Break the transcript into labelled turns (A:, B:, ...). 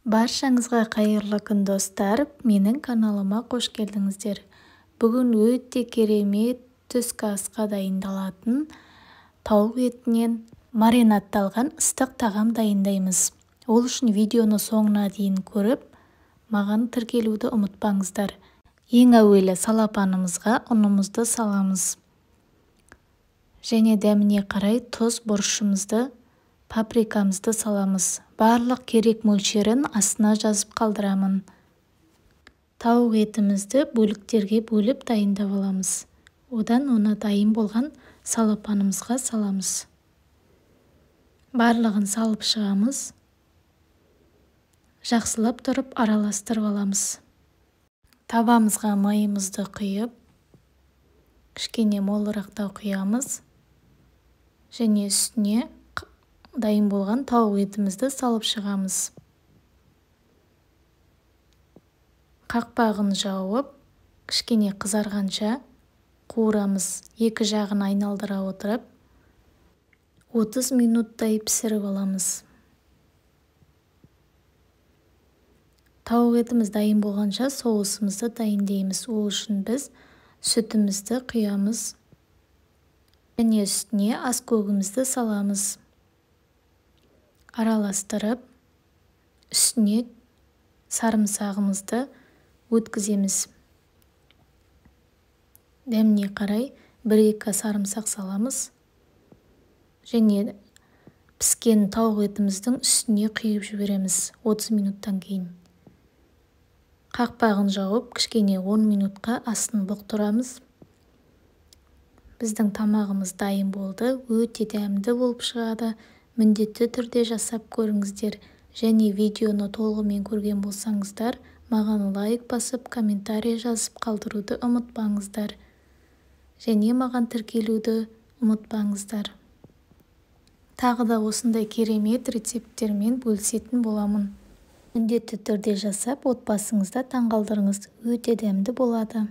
A: Баршаңызға қайырлы күн достар, менің каналыма қош келдіңіздер. Бүгін өте керемет түскі асқа дайындалатын тауық етінен маринадталған ыстық тағам дайындаймыз. Ол үшін видеоны соңына дейін көріп, маған тіркелуді ұмытпаңыздар. Ең әуелі салапанымызға ұнымызды саламыз. Және дәміне қарай тұз, бұрышымызды, паприкамызды саламыз. Барлық керек мөлшерін астына жазып қалдырамын. Тауық етімізді бөліктерге бөліп дайындап аламыз. Одан оны дайын болған салапанымызға саламыз. Барлығын салып шығамыз. Жақсылап тұрып араластырып аламыз. Табамызға майымызды құйып, кішкене молырақтау құямыз. Және үстіне дайын болған тауық етімізді салып шығамыз. Қақпағын жауып, кішкене қызарғанша қуырамыз. Екі жағын айналдыра отырып, 30 минуттай пісіріп аламыз. Тауық етіміз дайын болғанша соусымызды дайындаймыз. Ол үшін біз сүтімізді құямыз. Және үстіне аскөгімізді саламыз. Араластырып, үстіне сарымсағымызды өткіземіз. Дәміне қарай 1-2 сарымсақ саламыз. Және піскен тауық етіміздің үстіне құйып жібереміз 30 минуттан кейін. Қақпағын жауып, кішкене 10 минутқа астын бұқтырамыз. Біздің тамағымыз дайын болды. Өте дәмді болып шығады. Міндетті түрде жасап көріңіздер. Және видеоны толығымен көрген болсаңыздар, маған лайк басып, комментарий жазып қалдыруды ұмытпаңыздар. Және маған тіркелуді ұмытпаңыздар. Тағы да осындай керемет рецепттермен бөлісетін боламын. Міндетті түрде жасап, отбасыңызда таңғалдырыңыз. Өте дәмді болады.